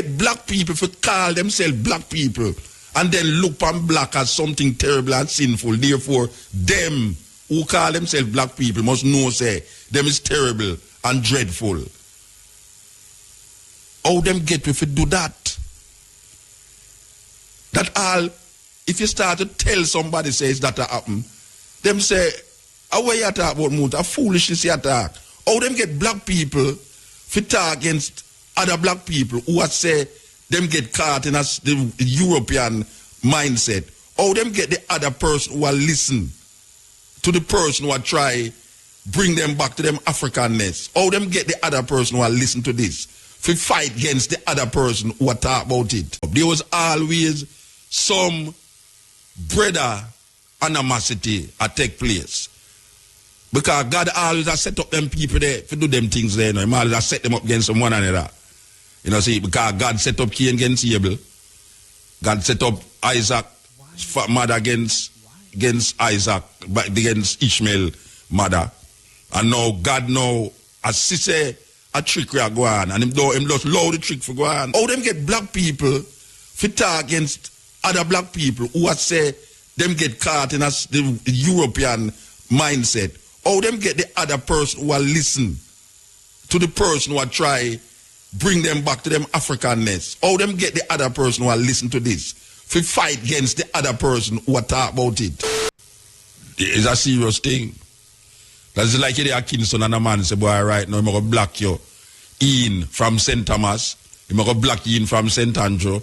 get black people to call themselves black people and then look on black as something terrible and sinful. Therefore, them who call themselves black people must know, say, them is terrible and dreadful. How them get if you do that? That all, if you start to tell somebody says that happen, them say, how you talk about muta? Foolishness you talk. How them get black people to talk against other black people who say them get caught in the European mindset? How them get the other person who will listen to the person who will try bring them back to them Africanness? How them get the other person who will listen to this to fight against the other person who will talk about it? There was always some brother animosity that take place. Because God always has set up them people there to do them things there. He always has set them up against one another. You know, see, because God set up Cain against Abel. God set up Isaac, mother against Isaac, but against Ishmael, mother. And now God as she say, a trick will go on. And him just allow the trick for go on. How them get black people to talk against other black people who say them get caught in the European mindset? How them get the other person who will listen to the person who will try bring them back to them Africanness? How them get the other person who will listen to this to fight against the other person who will talk about it? It's a serious thing. That's like you there Kingston and a man say, boy, right now I'm going to block you in from St. Thomas, I'm going to block you in from St. Andrew,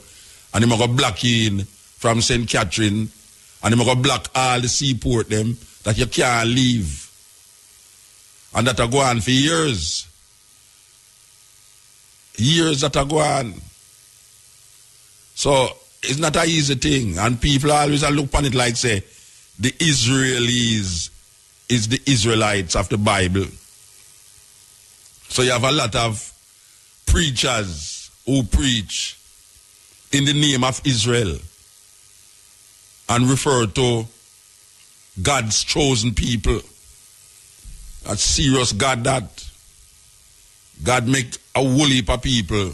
and I'm going to block you in from St. Catherine, and I'm going to block all the seaport them that you can't leave. And that are go on for years. Years that are go on. So it's not an easy thing. And people always look upon it like say, the Israelis is the Israelites of the Bible. So you have a lot of preachers who preach in the name of Israel and refer to God's chosen people. That's serious God that. God make a whole heap of people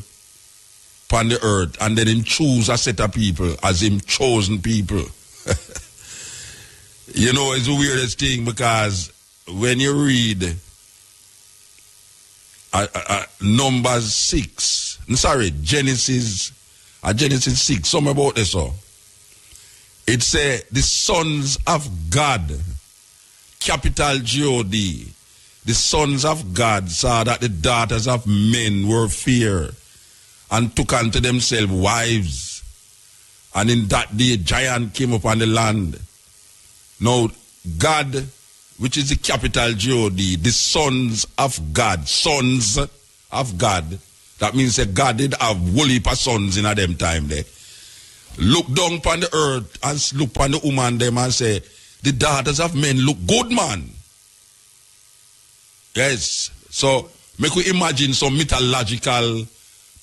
upon the earth and then him choose a set of people as him chosen people. You know, it's the weirdest thing because when you read Numbers 6, Genesis 6, something about this. It say the sons of God, capital G-O-D, the sons of God saw that the daughters of men were fair and took unto themselves wives. And in that day, giant came upon the land. Now, God, which is the capital G-O-D, the sons of God, that means that God did have whole heap of sons in a them time there. Look down upon the earth and look upon the woman them and say, the daughters of men look good, man. Yes. So, make we imagine some mythological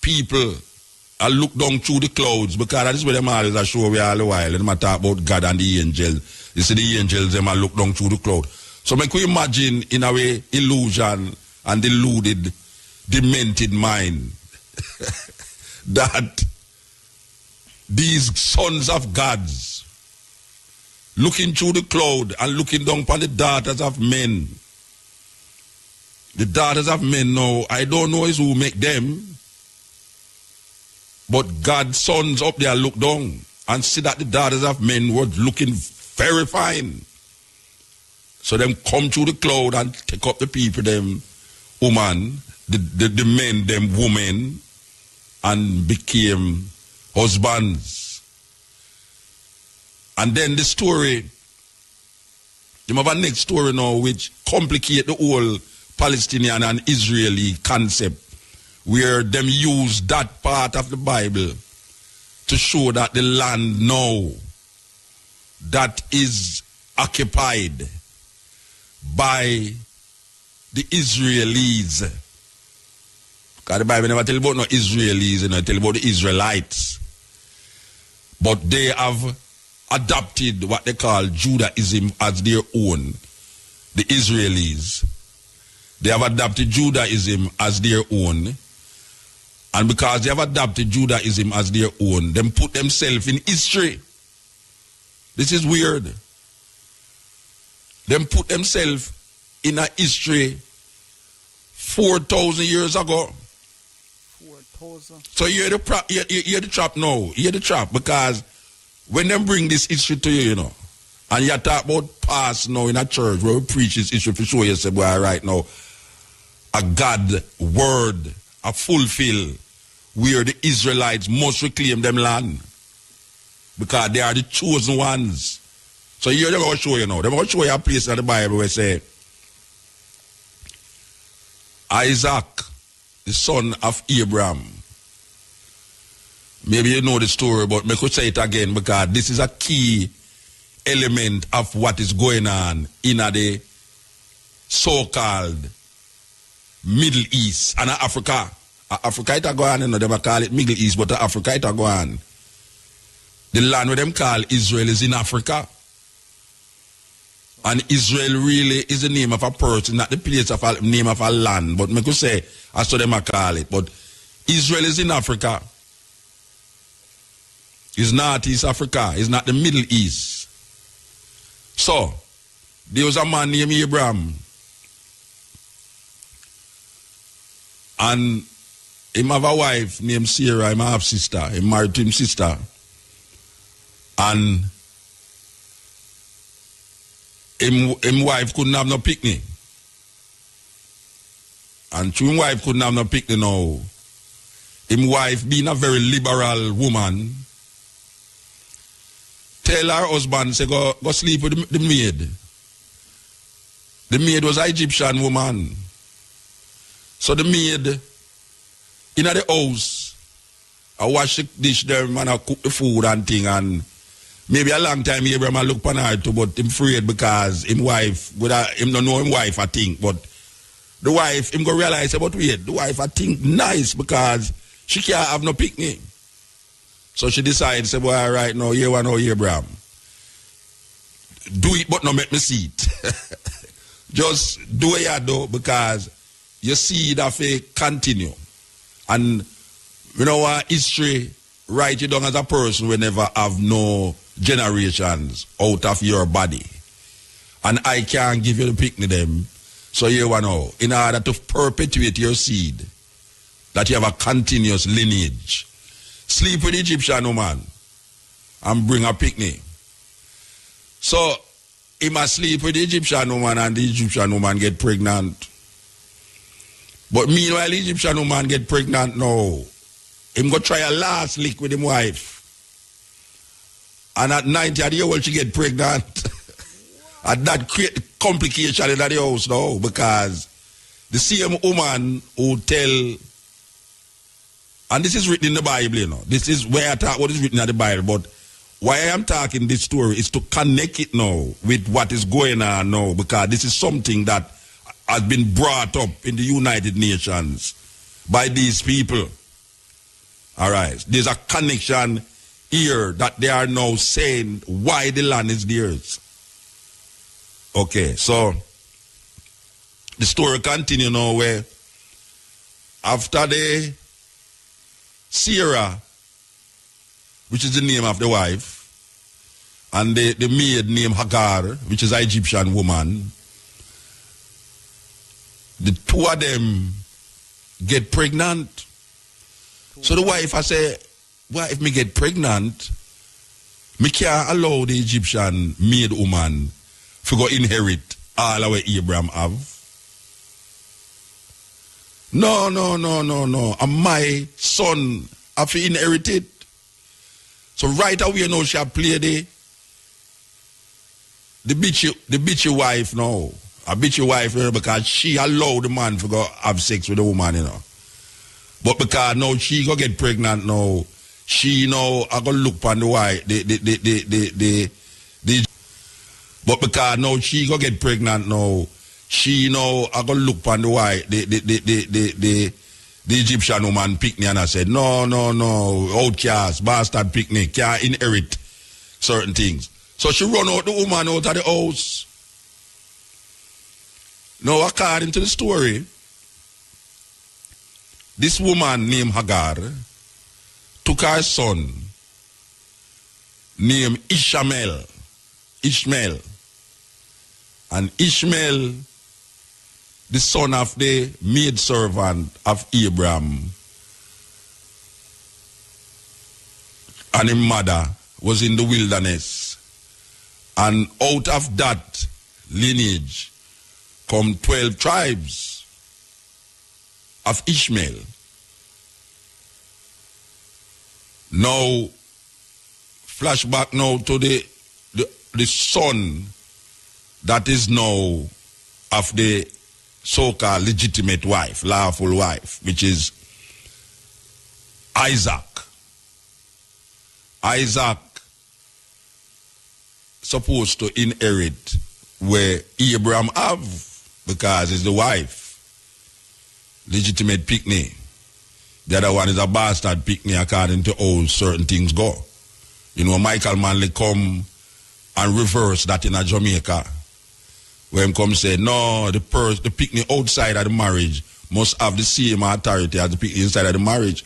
people and look down through the clouds, because that is where them always are show we all the while. And them talk about God and the angels. You see the angels, them look down through the cloud. So make we imagine in a way illusion and deluded, demented mind that these sons of gods looking through the cloud and looking down upon the daughters of men. The daughters of men now, I don't know is who make them, but God's sons up there look down and see that the daughters of men were looking very fine. So them come through the cloud and take up the people, them woman, the men, them women, and became husbands. And then the story, you have a next story now which complicate the whole Palestinian and Israeli concept, where them use that part of the Bible to show that the land now that is occupied by the Israelis. Because the Bible never tell about no Israelis, it tell about the Israelites. But they have adopted what they call Judaism as their own. The Israelis. They have adopted Judaism as their own. And because they have adopted Judaism as their own, them put themselves in history. This is weird. Them put themselves in a history 4,000 years ago. 4,000. So you hear the trap now. You hear the trap because when them bring this history to you, you know, and you talk about past now in a church where we preach this issue for sure, you say, boy, right now, a God word, a fulfill, where the Israelites must reclaim them land. Because they are the chosen ones. So here they're going to show you now. They're going to show you a place in the Bible where it say, Isaac, the son of Abraham. Maybe you know the story, but I could say it again because this is a key element of what is going on in the so-called Middle East and Africa. Africa it go on, you know, they call it Middle East, but Africa it go on. The land where them call Israel is in Africa. And Israel really is the name of a person, not the place of a name of a land. But I could say, I saw them call it. But Israel is in Africa. It's not East Africa. It's not the Middle East. So, there was a man named Abraham. And he have a wife named Sarah, him half sister. He married to his sister. And him wife couldn't have no picnic. And his wife couldn't have no picnic now. Him wife, being a very liberal woman, tell her husband, say, go sleep with the maid. The maid was an Egyptian woman. So the maid, in the house, I wash the dish there, and I cook the food and thing, and maybe a long time Abraham look upon her too, but him afraid because him wife, him don't know him wife, I think, but the wife, him go realize about wait, the wife I think nice because she can't have no picnic. So she decides, say, boy, all right, now, you want to know Abraham. Do it, but not make me see it. Just do what you do because you see that faith continue. And you know what, history write you down as a person will never have no generations out of your body. And I can't give you the picnic them. So you want to know, in order to perpetuate your seed, that you have a continuous lineage. Sleep with the Egyptian woman and bring a picnic. So he must sleep with the Egyptian woman and the Egyptian woman get pregnant. But meanwhile, the Egyptian woman get pregnant now. Him go try a last lick with him wife. And at 90 years old, she get pregnant. And that create complication in the house now because the same woman who tell, and this is written in the Bible, you know. This is where I talk what is written in the Bible, but why I am talking this story is to connect it now with what is going on now because this is something that has been brought up in the United Nations by these people. All right. There's a connection here that they are now saying why the land is theirs. Okay, so the story continues now where after the Sarah, which is the name of the wife, and the maid named Hagar, which is an Egyptian woman, the two of them get pregnant. So the wife, I say, well, if me get pregnant, me can't allow the Egyptian maid woman to go inherit all our Abraham have. No. And my son have to inherit it. So right away now she play the bitchy wife now. A bitchy wife because she allowed the man to go have sex with the woman, you know. But because now she go get pregnant now, she now I go look on the wife, but because now she go get pregnant now, she now I go look on the wife, the Egyptian woman pick me and I said, no, outcast, bastard picnic, can't inherit certain things. So she run out the woman out of the house. Now according to the story, this woman named Hagar took her son named Ishmael. And Ishmael, the son of the maidservant of Abraham, and his mother was in the wilderness. And out of that lineage come 12 tribes of Ishmael. Now, flashback now to the son that is now of the so-called legitimate wife, lawful wife, which is Isaac. Isaac supposed to inherit where Abraham have, because he's the wife, legitimate picnic. The other one is a bastard picnic according to how certain things go. You know, Michael Manley come and reverse that in a Jamaica. Where him come say, no, the picnic outside of the marriage must have the same authority as the picnic inside of the marriage.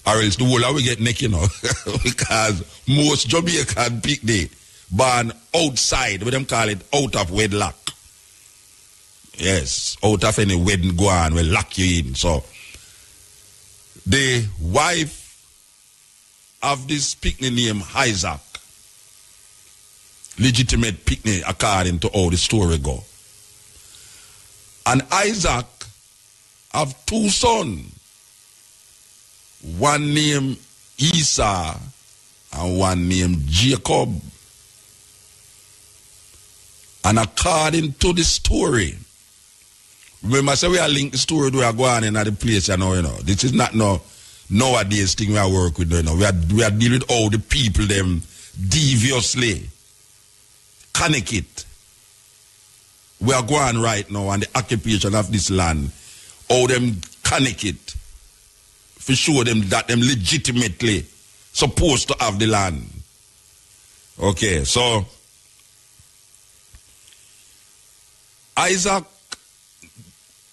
Or else the whole we get naked, you know. Because most Jamaican picnic born outside, what them call it, out of wedlock. Yes, out of any wedding go on, will lock you in. So, the wife of this picnic named Isaac, legitimate picnic according to how the story go. And Isaac have two sons, one named Esau and one named Jacob. And according to the story, remember, say we are linked the story we are going in at the place, you know. This is not no nowadays thing we are work with, you know. We are dealing with all the people them deviously connect it. We are going right now on the occupation of this land. All them connect it. For sure them that them legitimately supposed to have the land. Okay, so Isaac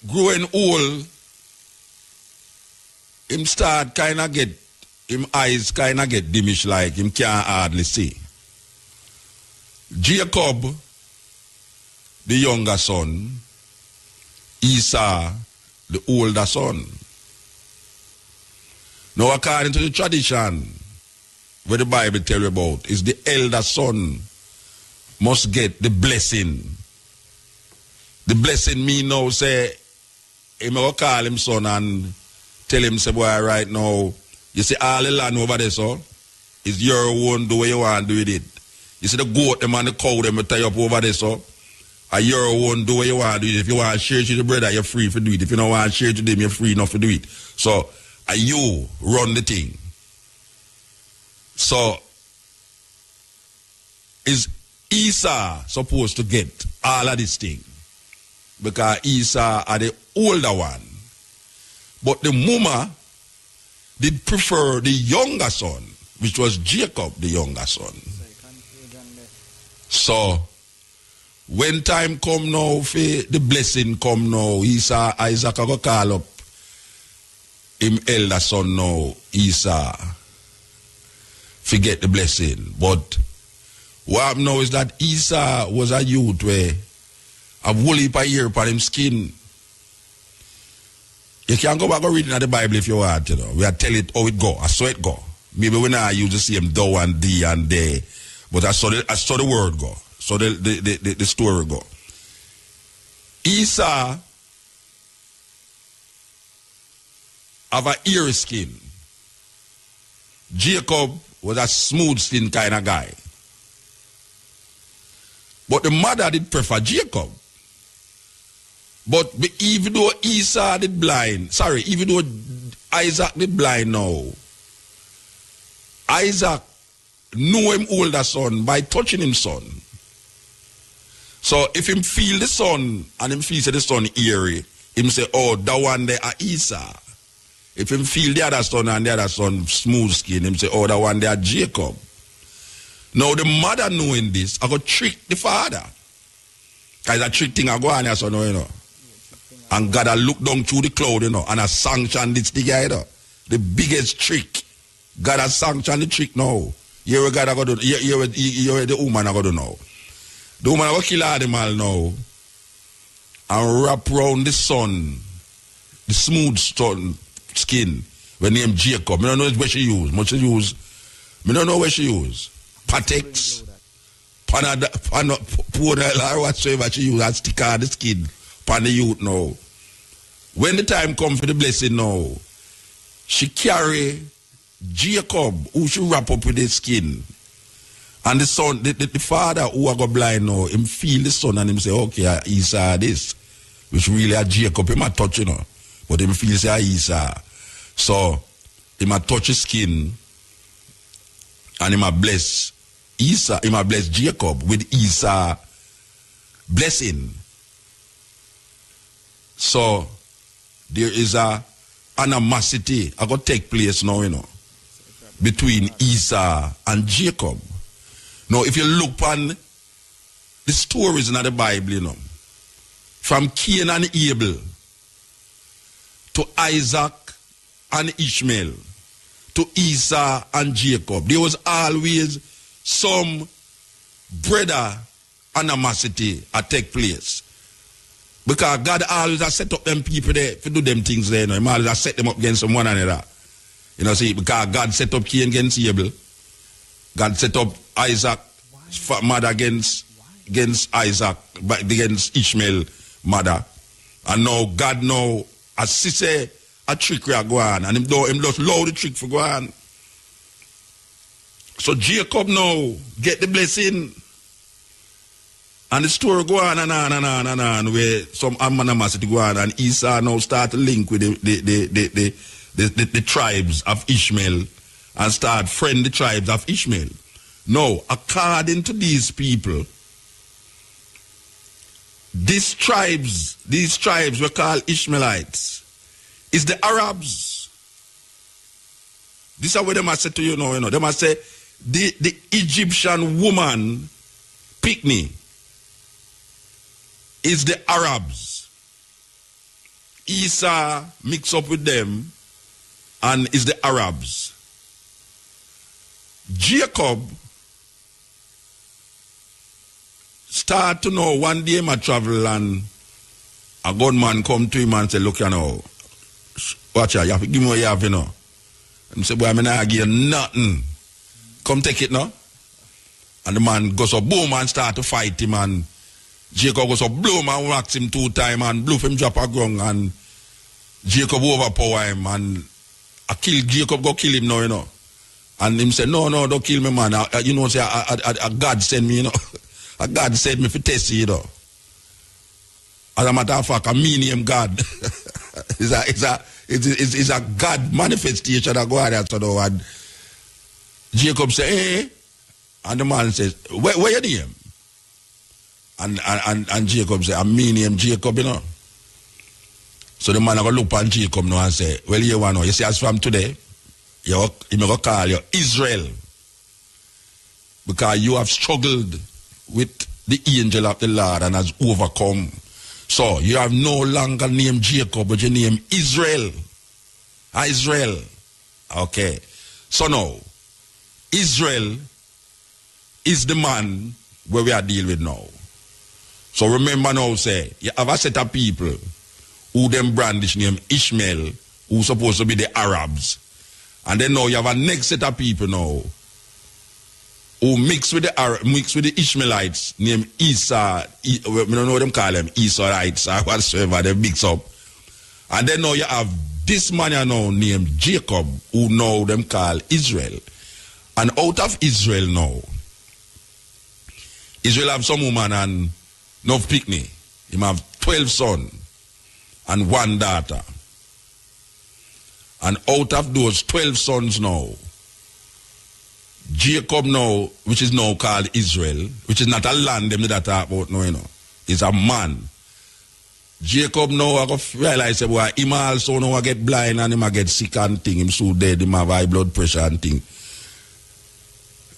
growing old, him start kind of get, him eyes kind of get diminished, like him can't hardly see. Jacob, the younger son, Esau, the older son. Now according to the tradition, where the Bible tell you about, is the elder son must get the blessing. The blessing mean now say, he will call him son and tell him, say, boy, right now, you see all the land over there, so, it's your own, do what you want to do with it. You see the goat, them and the cow, them will tie up over there, so, are your own, do what you want to do it. If you want to share it to the brother, you're free to do it. If you don't want to share it to them, you're free enough to do it. So, are you run the thing. So, is Esau supposed to get all of this thing? Because Esau are the older one. But the mama did prefer the younger son, which was Jacob, the younger son. So, when time come now, the blessing come now, Isaac will call up him elder son now, Esau, forget the blessing. But what happened now is that Esau was a youth where a wool heap of hair upon him skin. You can go back and read in the Bible if you want, you know. We are tell it how it go, I saw it go. Maybe we not use the same thou and thee and they, but I saw the word go. So the story go. Esau have a hairy skin. Jacob was a smooth skin kind of guy. But the mother did prefer Jacob. But even though Esau did blind, even though Isaac did blind now, Isaac knew him older son by touching him son. So if him feel the son and him feel the son eerie, him say, oh, that one there are Esau. If him feel the other son and the other son smooth skin, him say, oh, that one there are Jacob. Now the mother knowing this, I go trick the father. Because a trick thing I go on here, so no, you know. And God a look down through the cloud, and a sanction this thing, the biggest trick. God has sanctioned the trick now. Here God are going to do. Here the woman are going to do now. The woman are going to kill animal now and wrap around the sun, the smooth skin, when named Jacob. I don't know where she use. I don't know where she use. Patex, Panadol, or whatsoever she use, and stick on the skin, pan the youth now. When the time comes for the blessing now, she carry Jacob, who she wrap up with the skin. And the son, the father who are go blind now, him feel the son and him say, okay, Esau this. Which really a Jacob, him a touch, but him feel say Esau. So, him a touch his skin and him a bless Esau, him a bless Jacob with Esau blessing. So, there is a animosity that going to take place now, between Esau and Jacob. Now, if you look on the stories in the Bible, from Cain and Abel to Isaac and Ishmael to Esau and Jacob, there was always some brother animosity that take place. Because God always has set up them people there to do them things there. He always has set them up against one another. See, because God set up Cain against Abel. God set up Isaac mother against Isaac, but against Ishmael mother. And now God now, as she say, a trick will go on. And him just allow the trick for go on. So Jacob now get the blessing. And the story go on and on and on and on, where some animosity go on, and Esau now start to link with the tribes of Ishmael and start friend the tribes of Ishmael. Now, according to these people, these tribes were called Ishmaelites. It's the Arabs. This is what they must say to you now. They must say the Egyptian woman, Pygmy, is the Arabs. Esau mix up with them and is the Arabs. Jacob start to know one day I travel and a gunman come to him and say, look, watch out, you have to give me what you have, And he say, boy, I'm not give you nothing. Come take it now. And the man goes up, boom, and start to fight him, and Jacob goes up, bloom, and whacks him 2 times, and bluff him drop a ground, and Jacob overpower him, and Jacob go kill him now, And him say, no, don't kill me, man. Say, a God send me, A God send me for test you, As a matter of fact, a me name God. It's a God manifestation that go out there, and Jacob say, hey, and the man says, where your name? And Jacob say, I mean name Jacob, So the man going to look on Jacob now and say, well, you see, as from today, you're going to call you Israel. Because you have struggled with the angel of the Lord and has overcome. So you have no longer named Jacob, but you name Israel. Israel. Okay. So now, Israel is the man where we are dealing with now. So remember now, say, you have a set of people who them brandish name Ishmael, who supposed to be the Arabs. And then now you have a next set of people now who mix with the Ishmaelites named Esau. We don't know what them call them, Esauites or whatsoever, they mix up. And then now you have this man now named Jacob, who now them call Israel. And out of Israel now, Israel have some woman and no Pygmy. He have 12 sons and 1 daughter. And out of those 12 sons now, Jacob now, which is now called Israel, which is not a land them that talk about now, is a man. Jacob now I go realize that boy, him also now get blind and him a get sick and thing, him so dead, him have high blood pressure and thing.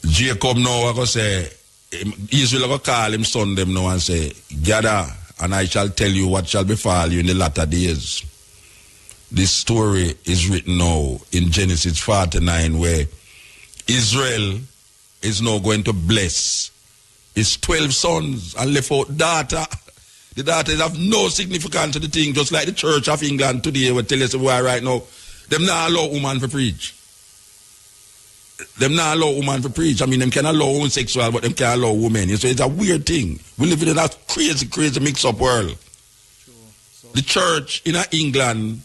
Jacob now I go say, Israel I go call him son them now and say, gather and I shall tell you what shall befall you in the latter days. This story is written now in Genesis 49, where Israel is now going to bless his 12 sons and left out daughter. The daughters have no significance to the thing, just like the Church of England today will tell us why right now. Them not allow woman to preach. Them not allow woman to preach. I mean, them can allow homosexual, but them can't allow women. So it's a weird thing. We live in a crazy, crazy mix-up world. Sure. So The church in England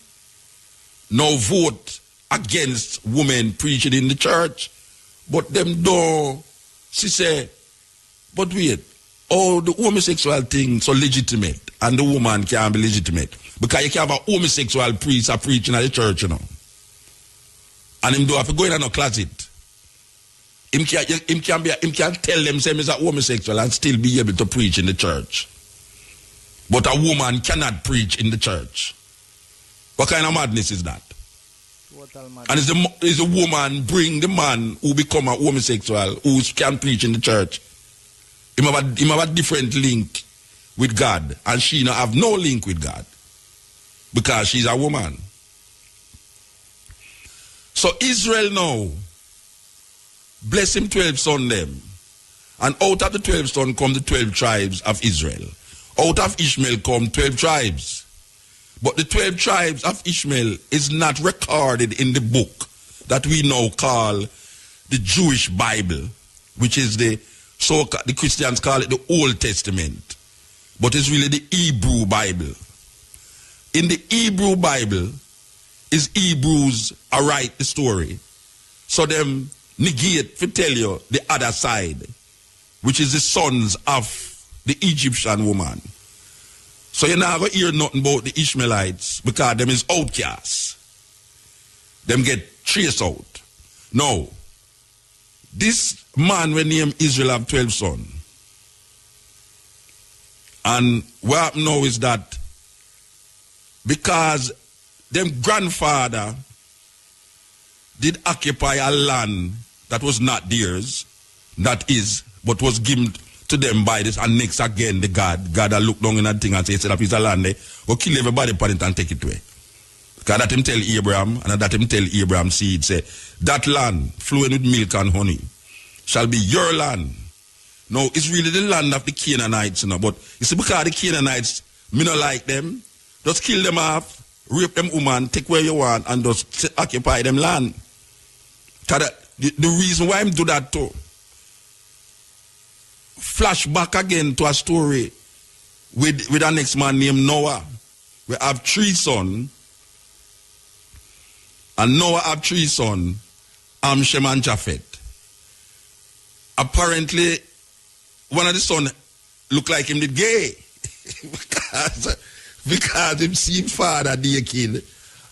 now vote against women preaching in the church, but them don't. She say, but wait, the homosexual thing so legitimate, and the woman can't be legitimate because you can have a homosexual priest preaching at the church, you know, and him do have to go in a closet. Him can tell them say he's a homosexual and still be able to preach in the church, but a woman cannot preach in the church. What kind of madness is that? total madness. And is the woman bring the man who become a homosexual who can preach in the church? Him have a different link with God, and she not have no link with God because she's a woman. So Israel now bless him 12 sons them, and out of the 12 sons come the 12 tribes of Israel. Out of Ishmael come 12 tribes. But the 12 tribes of Ishmael is not recorded in the book that we now call the Jewish Bible, which is the Christians call it the Old Testament. But it's really the Hebrew Bible. In the Hebrew Bible, is Hebrews write the story. So them negate to tell you the other side, which is the sons of the Egyptian woman. So you're not going to hear nothing about the Ishmaelites because them is outcasts. Them get traced out. Now, this man we name Israel have 12 sons. And what happened now is that because them grandfather did occupy a land that was not theirs, but was given to them by this, and next again the God that look down in that thing and say, set up his land there, go kill everybody upon it and take it away. Because that him tell Abraham, and that him tell Abraham's seed, say, that land flowing with milk and honey shall be your land. Now, it's really the land of the Canaanites, you know, but you see, because the Canaanites, me not like them, just kill them off, rape them woman, take where you want, and just occupy them land. Because the reason why I'm do that too, flash back again to a story with a next man named Noah. We have 3 sons, and Noah have 3 sons, Shem and Japheth. Apparently, one of the sons look like him did gay because him see father naked,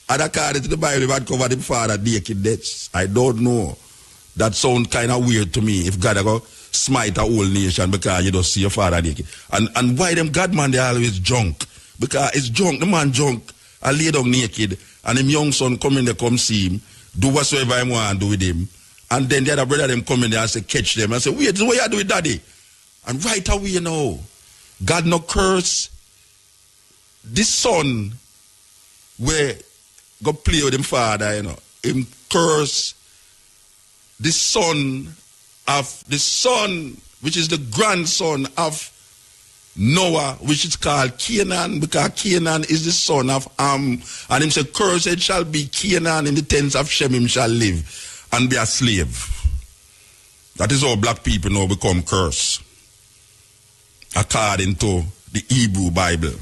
and according to the Bible, he had covered him father naked. That's, I don't know. That sounds kind of weird to me. If God go smite a whole nation because you don't see your father naked. And why them God man they always drunk? Because it's drunk, the man drunk, I lay down naked, and him young son come in there, come see him, do whatsoever he want to do with him. And then the other brother them come in there and say, catch them. And say, wait, this is what you do with daddy. And right away, you know, God no curse this son where go play with him father, you know. Him curse the son, which is the grandson of Noah, which is called Canaan, because Canaan is the son of Ham. And him say, cursed shall be Canaan, in the tents of Shem him shall live and be a slave. That is how black people now become cursed, according to the Hebrew Bible.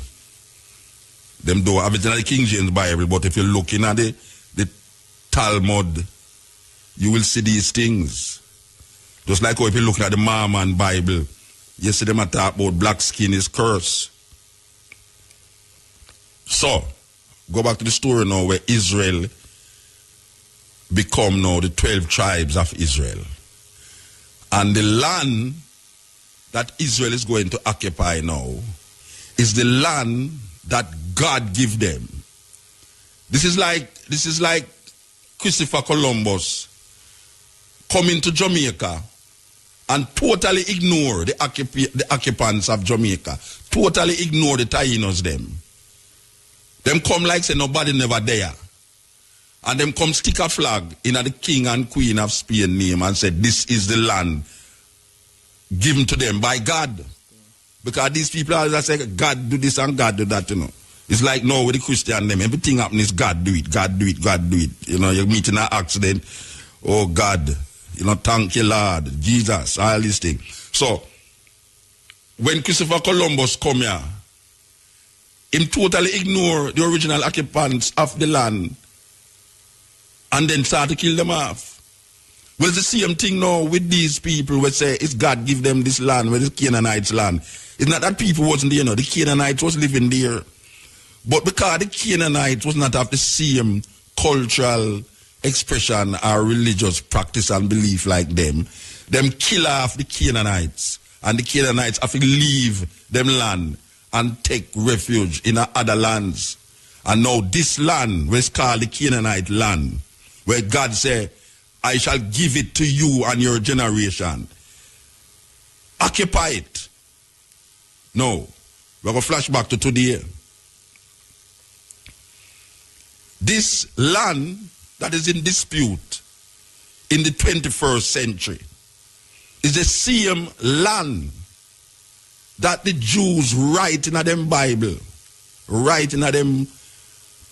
Them don't have it in the King James Bible, but if you're looking at the Talmud, you will see these things. Just like how if you're looking at the Mormon Bible, you see them talk about black skin is curse. So, go back to the story now where Israel become now the 12 tribes of Israel. And the land that Israel is going to occupy now is the land that God give them. This is like Christopher Columbus coming to Jamaica and totally ignore the occupants of Jamaica. Totally ignore the Tainos them. Them come like say nobody never there. And them come stick a flag in the king and queen of Spain name and say this is the land given to them by God. Because these people always say God do this and God do that, you know. It's like no with the Christian them. Everything happen is God do it, God do it, God do it. You know, you're meeting an accident. Oh God, you know, thank you Lord, Jesus, all these things. So when Christopher Columbus come here, him totally ignore the original occupants of the land and then start to kill them off. Well, it's the same thing now with these people who say it's God give them this land, where it's Canaanites' land. It's not that people wasn't there, you know, the Canaanites was living there. But because the Canaanites was not of the same cultural expression or religious practice and belief like them kill off the Canaanites. And the Canaanites have to leave them land and take refuge in other lands. And now this land, where it's called the Canaanite land, where God said, I shall give it to you and your generation. Occupy it. No. We're going to flash back to today. This land that is in dispute in the 21st century is the same land that the Jews write in them Bible, write in them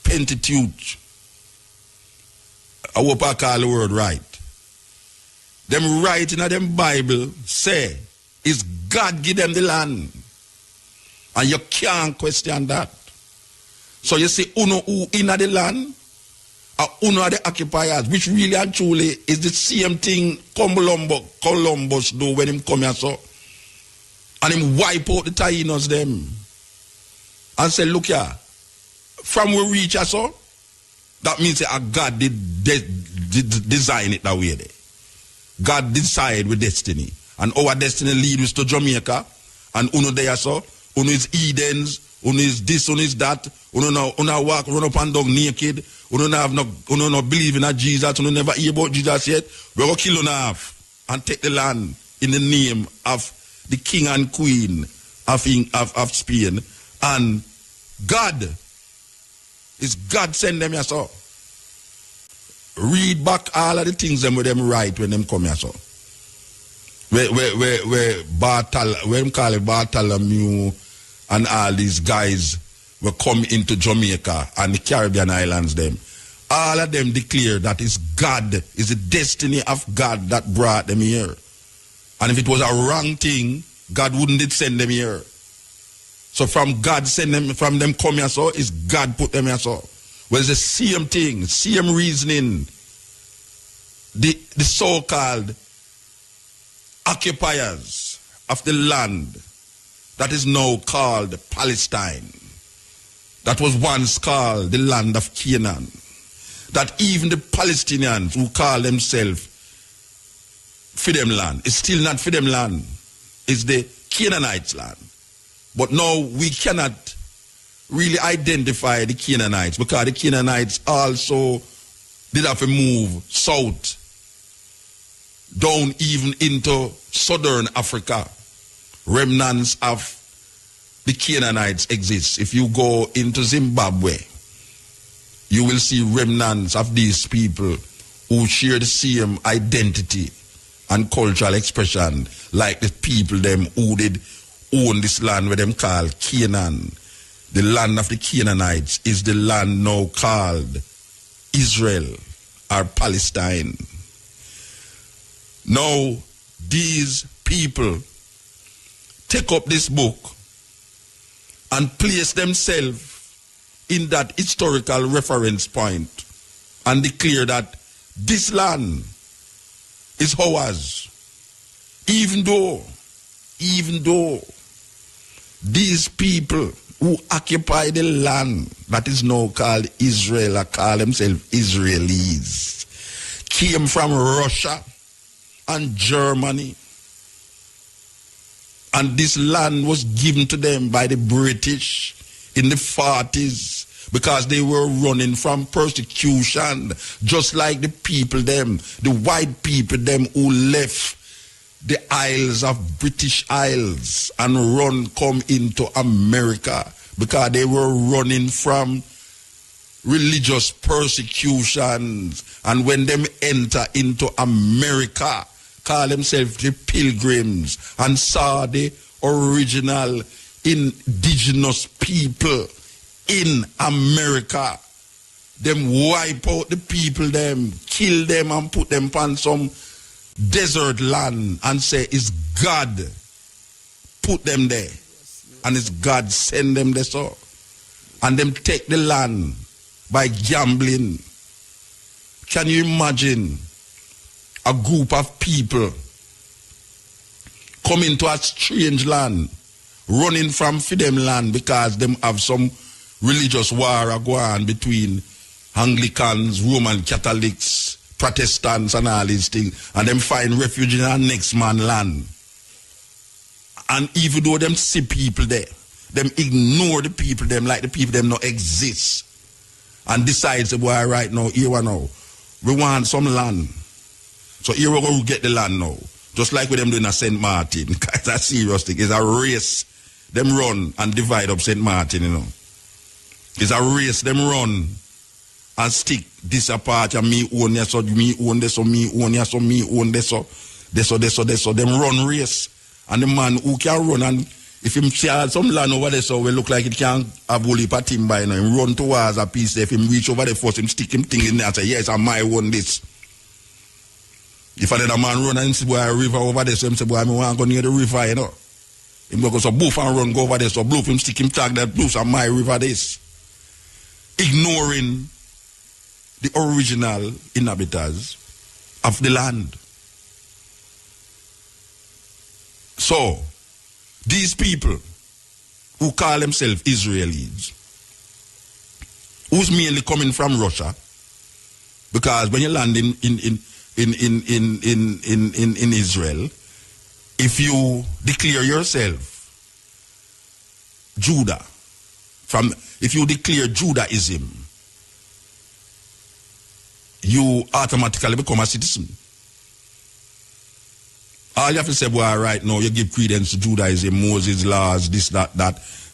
Pentateuch. I hope I call the word right. Them write in them Bible say, is God give them the land? And you can't question that. So you see, uno who in the land, or uno are the occupiers, which really and truly is the same thing Columbus do when him come here so. And him wipe out the Tainos them. And say, look here, from we reach here so, that means that God did design it that way there. God decide with destiny. And our destiny lead us to Jamaica. And uno there so, uno is Edens, uno is this, uno is that, uno walk, run up and down naked, uno no believe in Jesus, uno never hear about Jesus yet. We're going to kill uno off and take the land in the name of the king and queen of Spain. And God, is God send them here so. Read back all of the things them with them write when them come here so. Where them call it Bartholomew and all these guys will come into Jamaica and the Caribbean islands them. All of them declare that it's God, is the destiny of God that brought them here. And if it was a wrong thing, God wouldn't send them here. So from God send them, from them come here so, is God put them here so. Well, it's the same thing, same reasoning. The so-called occupiers of the land that is now called Palestine, that was once called the land of Canaan, that even the Palestinians who call themselves for them land, it's still not for them land, it's the Canaanites' land. But now we cannot really identify the Canaanites because the Canaanites also did have to move south, down even into southern Africa. Remnants of the Canaanites exist. If you go into Zimbabwe, you will see remnants of these people who share the same identity and cultural expression like the people them who did own this land where them call Canaan. The land of the Canaanites is the land now called Israel or Palestine. Now, these people take up this book and place themselves in that historical reference point and declare that this land is ours. Even though these people who occupy the land that is now called Israel or call themselves Israelis came from Russia and Germany, and this land was given to them by the British in the 40s because they were running from persecution, just like the people them, the white people them who left the Isles of British Isles and run come into America because they were running from religious persecutions. And when them enter into America, call themselves the Pilgrims and saw the original indigenous people in America, them wipe out the people, them kill them and put them on some desert land and say it's God put them there and it's God send them there. So and them take the land by gambling. Can you imagine a group of people coming to a strange land, running from them land because them have some religious war going on between Anglicans, Roman Catholics, Protestants and all these things, and them find refuge in our next man land. And even though them see people there, them ignore the people them like the people them not exist. And decides, boy, right now, here we now, we want some land. So here we go get the land now. Just like with them doing at St. Martin. It's a serious thing. It's a race. Them run and divide up St. Martin, you know. It's a race. Them run and stick this apart and me own this, so me own this, so me own this, so me own this, so this. Them run race. And the man who can run and if him see some land over there so we look like it can have a whole timber, you know, him run towards a piece there. If him reach over there first, him stick him thing in there and say, yes, I might own this. If another man run and see boy a river over there, so him say, boy, I want to go near the river, you know. Him go so boof and run go over there, so boof him stick him tag that boof and my river this. Ignoring the original inhabitants of the land. So, these people who call themselves Israelis, who's mainly coming from Russia, because when you land in Israel, if you declare yourself Judah, if you declare Judaism, you automatically become a citizen. All you have to say, boy, right now, you give credence to Judaism, Moses' laws, this, that,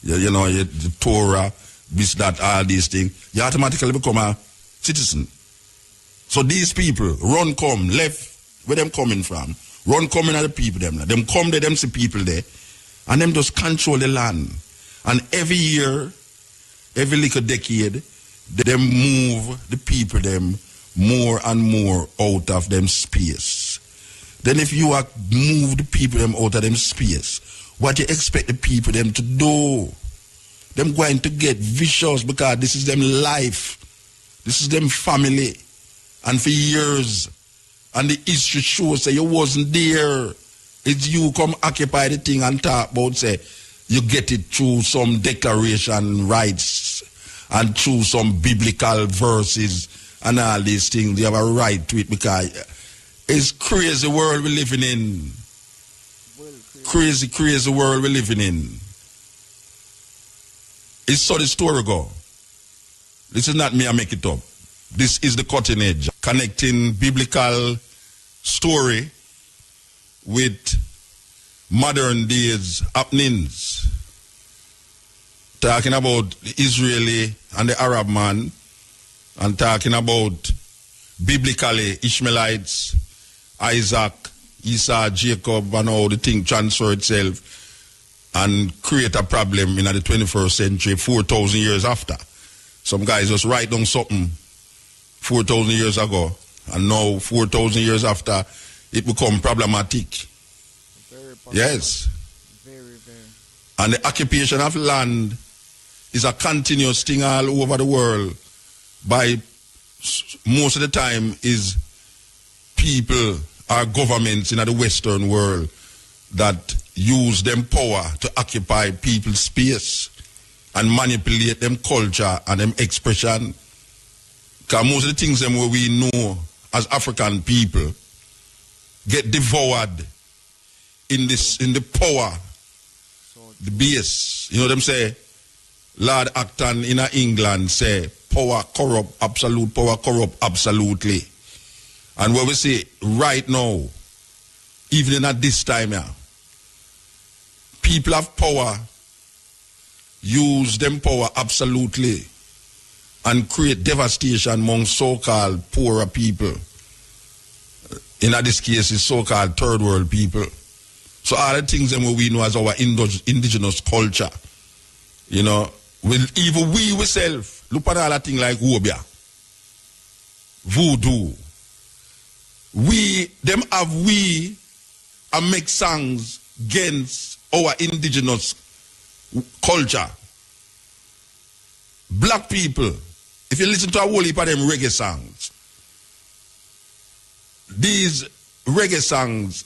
you know, the Torah, this, that, all these things. You automatically become a citizen. So these people, run, come, left, where them coming from, run, coming at the people, them come there, them see people there, and them just control the land. And every year, every little decade, them move the people, them more and more out of them space. Then if you are move the people them out of them space, what you expect the people them to do? Them going to get vicious because this is them life. This is them family. And for years, and the history shows say you wasn't there. It's you come occupy the thing and talk about say you get it through some declaration rights and through some biblical verses and all these things. You have a right to it because it's crazy world we're living in. Crazy world we're living in. It's so the story go. This is not me, I make it up. This is the cutting edge. Connecting biblical story with modern days happenings. Talking about the Israeli and the Arab man, and talking about biblically Ishmaelites, Isaac, Esau, Jacob, and how the thing transfer itself and create a problem in the 21st century, 4,000 years after. Some guys just write down something 4,000 years ago, and now 4,000 years after, it become problematic. Very possible. Yes. Very. And the occupation of land is a continuous thing all over the world. By most of the time is people or governments in the Western world that use them power to occupy people's space and manipulate them culture and them expression. Because most of the things them where we know as African people get devoured in the power, the base. You know them say, Lord Acton in England say, power corrupt, absolute power corrupt, absolutely. And what we say right now, even at this time, yeah. People have power, use them power absolutely, and create devastation among so-called poorer people. In this case, it's so-called third world people. So all the things that we know as our indigenous culture, you know, even we ourselves, look at all the things like Wobia, voodoo. We and make songs against our indigenous culture. Black people, if you listen to a whole heap of them reggae songs, these reggae songs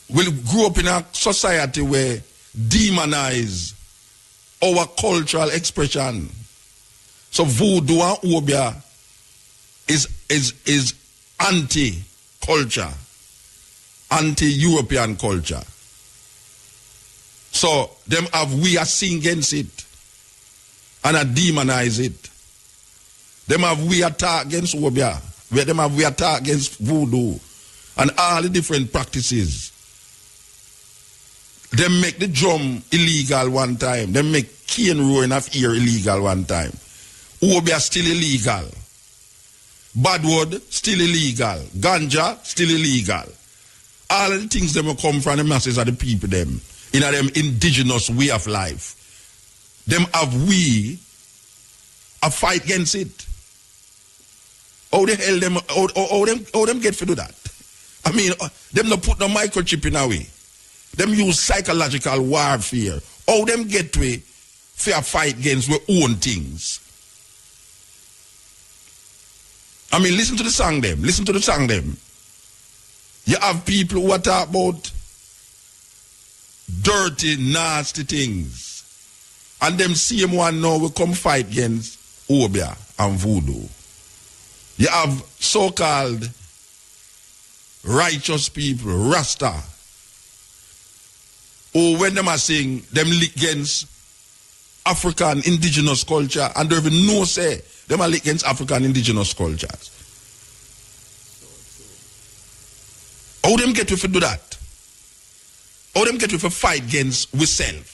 will grow up in a society where demonize our cultural expression. So voodoo and obia is anti-culture, anti-European culture. So we are sing against it and demonize it. We attack against obia. We attack against voodoo and all the different practices. They make the drum illegal one time. They make cane roaring of ear illegal one time. Obia still illegal. Badwood still illegal. Ganja still illegal. All of the things that will come from the masses of the people them in them indigenous way of life. We a fight against it. How the hell them get to do that? I mean, them not put no microchip in a way. Them use psychological warfare. How them get to a fair fight against their own things? I mean, listen to the song them. Listen to the song them. You have people who are talking about dirty, nasty things. And them same one now will come fight against obia and voodoo. You have so-called righteous people, Rasta, who when them are saying them against African indigenous culture and they even know say them are against African indigenous cultures. How them get to do that? How them get to fight against ourselves?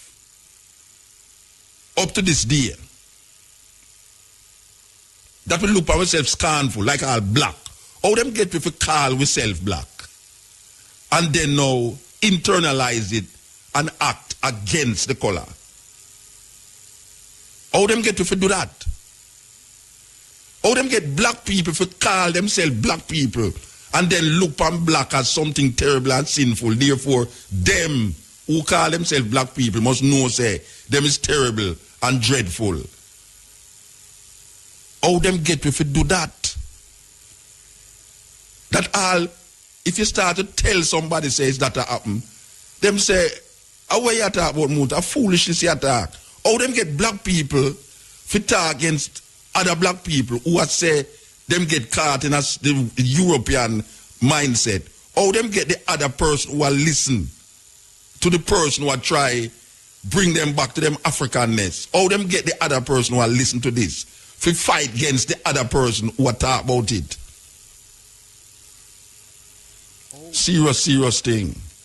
Up to this day. That we look at ourselves scornful, like all black. How them get to call ourselves black? And then now internalize it and act against the color. How them get to do that? How them get black people to call themselves black people and then look on black as something terrible and sinful. Therefore, them who call themselves black people must know say them is terrible and dreadful. How them get to do that? That all, if you start to tell somebody says that happen, them say, how you talk about muta? Foolishness you talk. How them get black people to talk against other black people who are say them get caught in the European mindset. How them get the other person who are listen to the person who are try bring them back to them Africanness. How them get the other person who are listen to this to fight against the other person who are talk about it. Serious thing.